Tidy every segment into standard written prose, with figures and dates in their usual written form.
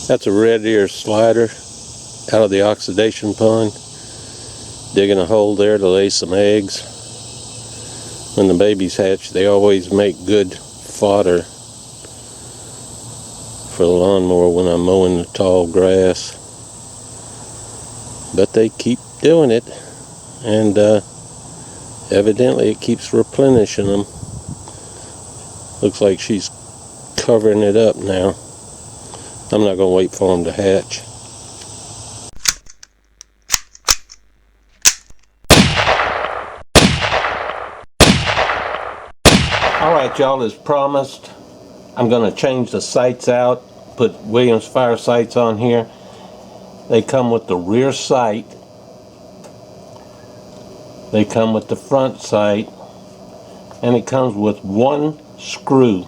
That's a red ear slider out of the oxidation pond. Digging a hole there to lay some eggs. When the babies hatch, they always make good fodder for the lawnmower when I'm mowing the tall grass. But they keep doing it, and evidently it keeps replenishing them. Looks like she's covering it up now. I'm not going to wait for them to hatch. Alright y'all, as promised, I'm going to change the sights out, put Williams Firesights on here. They come with the rear sight, they come with the front sight, and it comes with one screw.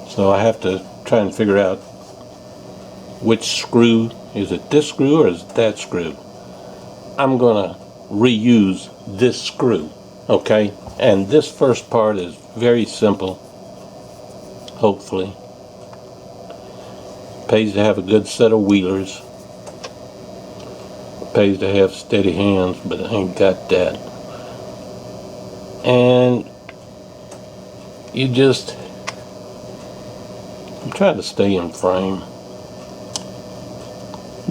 So I have to try and figure out which screw. Is it this screw or is it that screw? I'm going to reuse this screw, okay? And this first part is very simple, hopefully. Pays to have a good set of wheelers. Pays to have steady hands, but I ain't got that. And you just, I'm trying to stay in frame.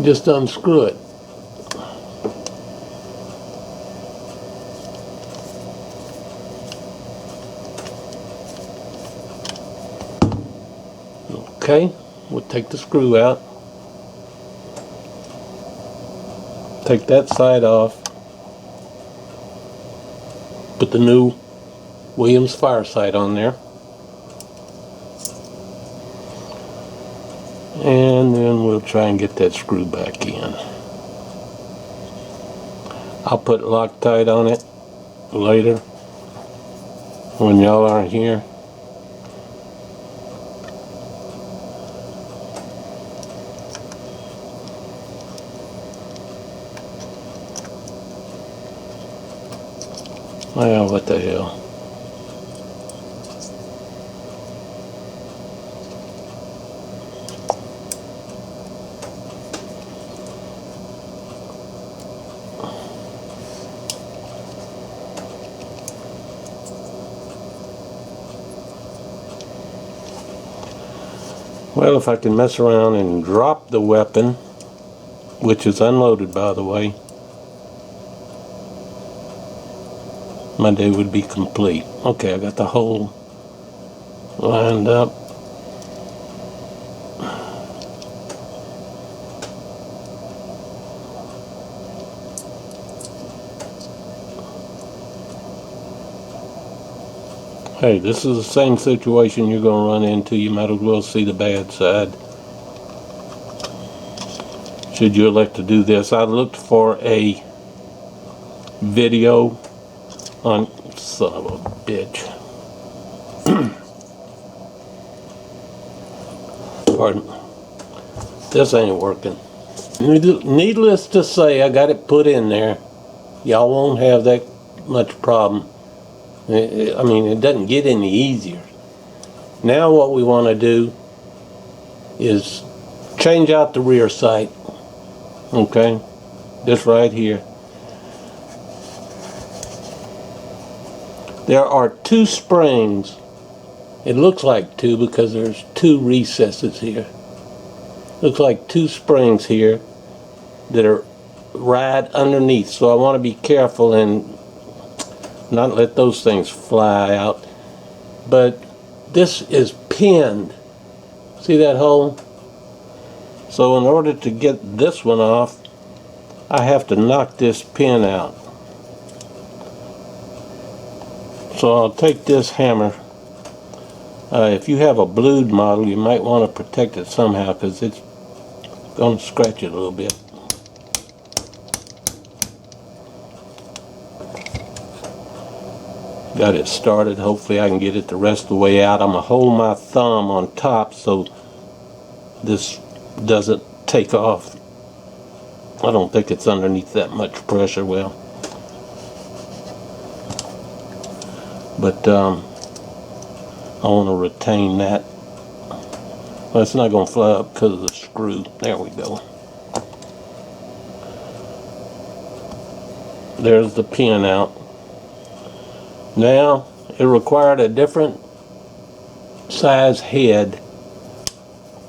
Just unscrew it. Okay, we'll take the screw out. Take that side off. Put the new Williams Firesight on there. And then we'll try and get that screw back in. I'll put Loctite on it later when y'all aren't here. Well, what the hell. Well, if I can mess around and drop the weapon, which is unloaded by the way, my day would be complete. Okay, I got the hole lined up. Hey, this is the same situation you're going to run into. You might as well see the bad side, should you elect to do this. I looked for a video on, son of a bitch. Pardon. This ain't working. Needless to say, I got it put in there. Y'all won't have that much problem. I mean, it doesn't get any easier. Now what we want to do is change out the rear sight. Okay? This right here. There are two springs. It looks like two because there's two recesses here. Looks like two springs here that are right underneath. So I want to be careful and not let those things fly out. But this is pinned. See that hole? So in order to get this one off, I have to knock this pin out. So I'll take this hammer. If you have a blued model, you might want to protect it somehow because it's going to scratch it a little bit. Got it started. Hopefully I can get it the rest of the way out. I'm going to hold my thumb on top so this doesn't take off. I don't think it's underneath that much pressure. Well, but I want to retain that Well, it's not going to fly up because of the screw. There we go. There's the pin out. Now, it required a different size head.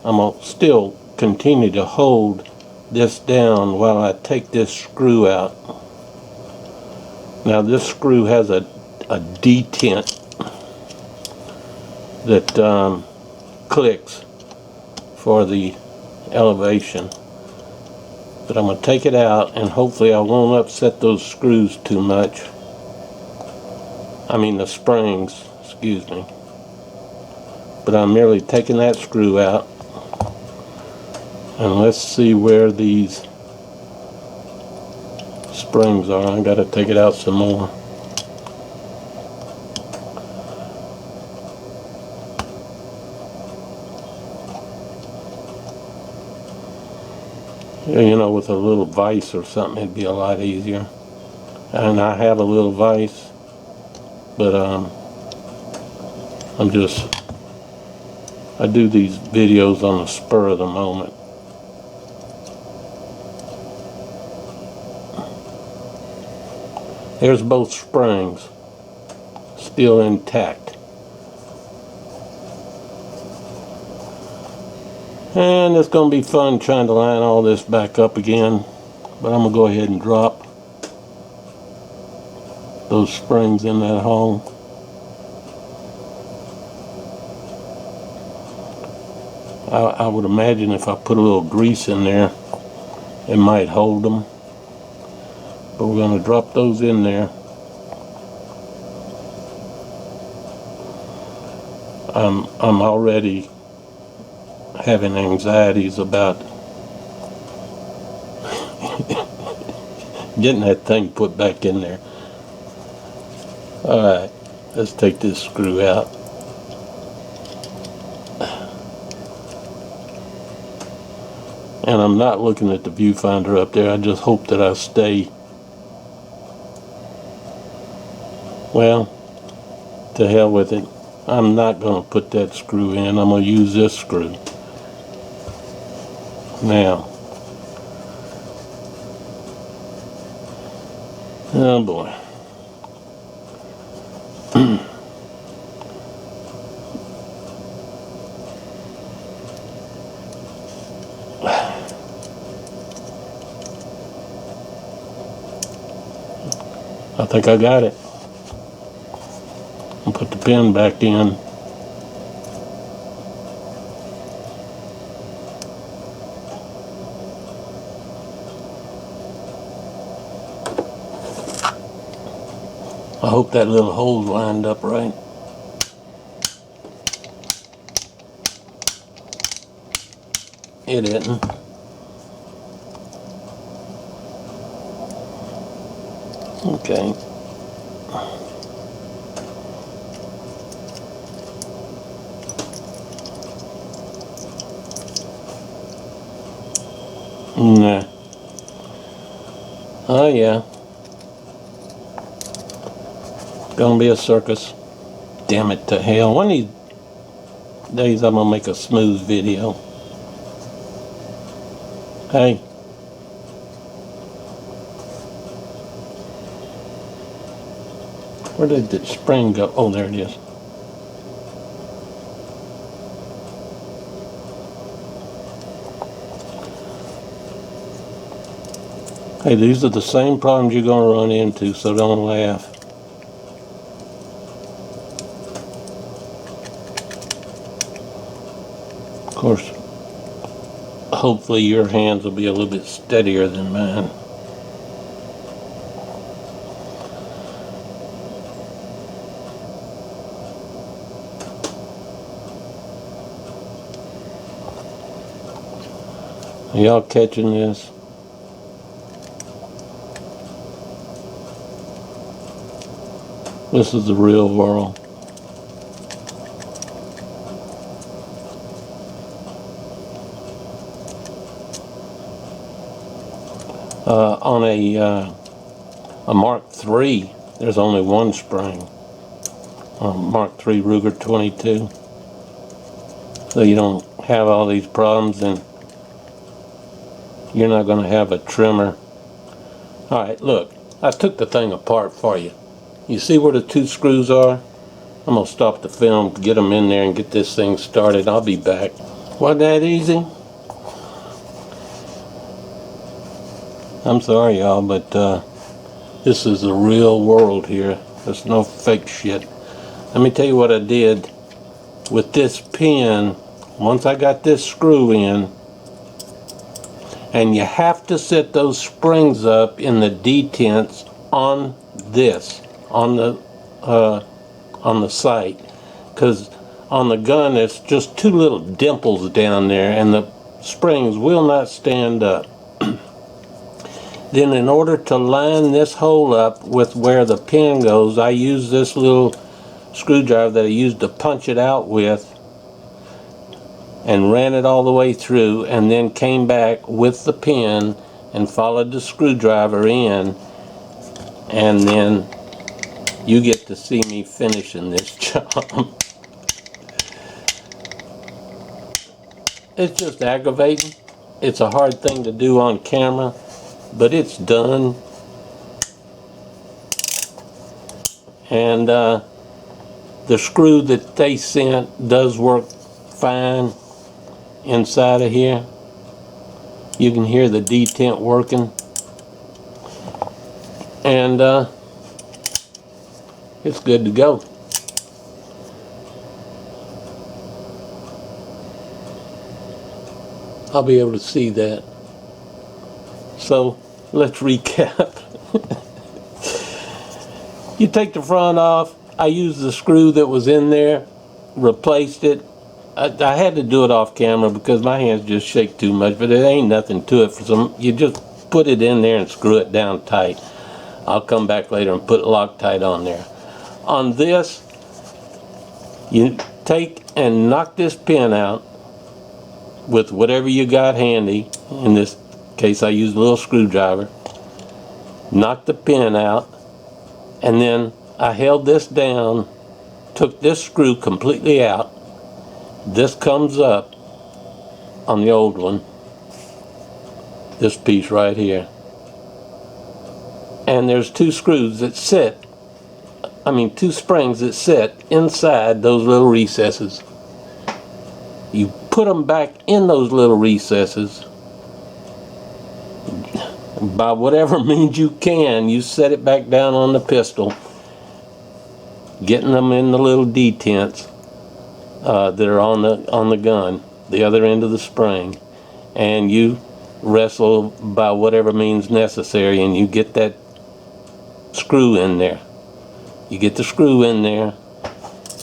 I'm going to still continue to hold this down while I take this screw out. Now, this screw has a detent that clicks for the elevation. But I'm going to take it out, and hopefully I won't upset those screws too much. I mean the springs, excuse me. But I'm merely taking that screw out. And let's see where these springs are. I got to take it out some more. You know, with a little vise or something, it'd be a lot easier. And I have a little vise, but I do these videos on the spur of the moment. There's both springs, still intact. And it's going to be fun trying to line all this back up again, but I'm going to go ahead and drop those springs in that hole. I would imagine if I put a little grease in there, it might hold them. But we're going to drop those in there. I'm already having anxieties about getting that thing put back in there. Alright, let's take this screw out. And I'm not looking at the viewfinder up there. I just hope that I stay. Well, to hell with it. I'm not going to put that screw in. I'm going to use this screw. Now. Oh boy. I think I got it. I'll put the pin back in. I hope that little hole's lined up right. It isn't. Okay. Nah. Oh yeah. Gonna be a circus. Damn it to hell. One of these days I'm gonna make a smooth video. Hey. Where did the spring go? Oh, there it is. Hey, these are the same problems you're going to run into, so don't laugh. Of course, hopefully your hands will be a little bit steadier than mine. Are y'all catching this? This is the real world. On a Mark III, there's only one spring. Mark III Ruger 22. So you don't have all these problems, then you're not going to have a trimmer. Alright, look, I took the thing apart for you. You see where the 2 screws are? I'm going to stop the film, get them in there, and get this thing started. I'll be back. Wasn't that easy? I'm sorry, y'all, but this is the real world here. There's no fake shit. Let me tell you what I did with this pin. Once I got this screw in, and you have to set those springs up in the detents on this, on the sight, because on the gun there's just 2 little dimples down there, and the springs will not stand up. Then in order to line this hole up with where the pin goes, I use this little screwdriver that I used to punch it out with, and ran it all the way through, and then came back with the pin and followed the screwdriver in, and then you get to see me finishing this job. It's just aggravating. It's a hard thing to do on camera, but it's done. And the screw that they sent does work fine inside of here. You can hear the detent working, and it's good to go. I'll be able to see that. So let's recap. You take the front off. I used the screw that was in there, replaced it. I had to do it off camera because my hands just shake too much, but it ain't nothing to it. You just put it in there and screw it down tight. I'll come back later and put Loctite on there. On this, you take and knock this pin out with whatever you got handy. In this case I used a little screwdriver. Knock the pin out, and then I held this down, took this screw completely out. This comes up on the old one, this piece right here, and there's 2 screws that sit, 2 springs that sit inside those little recesses. You put them back in those little recesses by whatever means you can. You set it back down on the pistol, getting them in the little detents that are on the gun, the other end of the spring, and you wrestle by whatever means necessary, and you get that screw in there. You get the screw in there,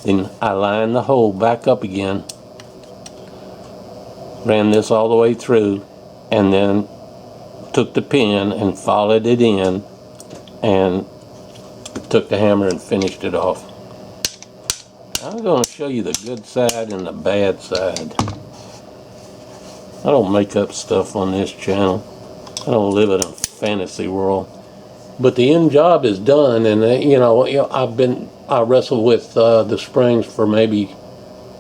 then I line the hole back up again, ran this all the way through, and then took the pin and followed it in, and took the hammer and finished it off. I'm going to show you the good side and the bad side. I don't make up stuff on this channel. I don't live in a fantasy world. But the end job is done, and I wrestled with the springs for maybe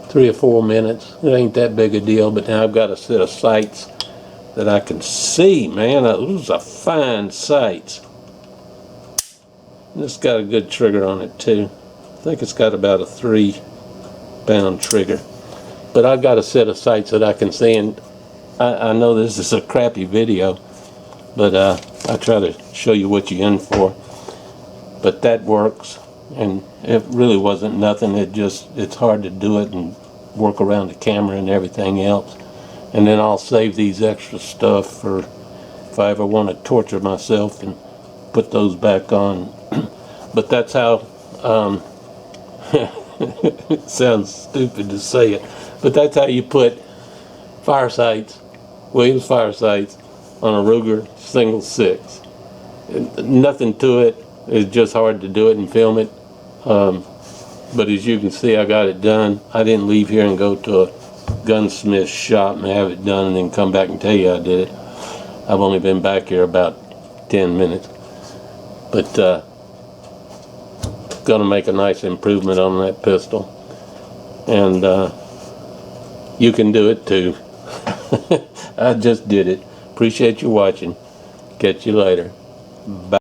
3 or 4 minutes. It ain't that big a deal, but now I've got a set of sights that I can see, man. Those are fine sights. This got a good trigger on it too. I think it's got about a 3-pound trigger. But I've got a set of sights that I can see, and I know this is a crappy video, but I try to show you what you're in for. But that works, and it really wasn't nothing. It's hard to do it and work around the camera and everything else. And then I'll save these extra stuff for if I ever want to torture myself and put those back on. But that's how it sounds stupid to say it, but that's how you put Firesights, Williams Firesights, on a Ruger single 6. Nothing to it. It's just hard to do it and film it. But as you can see, I got it done. I didn't leave here and go to a gunsmith shop and have it done and then come back and tell you I did it. I've only been back here about 10 minutes. But gonna make a nice improvement on that pistol, and You can do it too. I just did it. Appreciate you watching. Catch you later. Bye.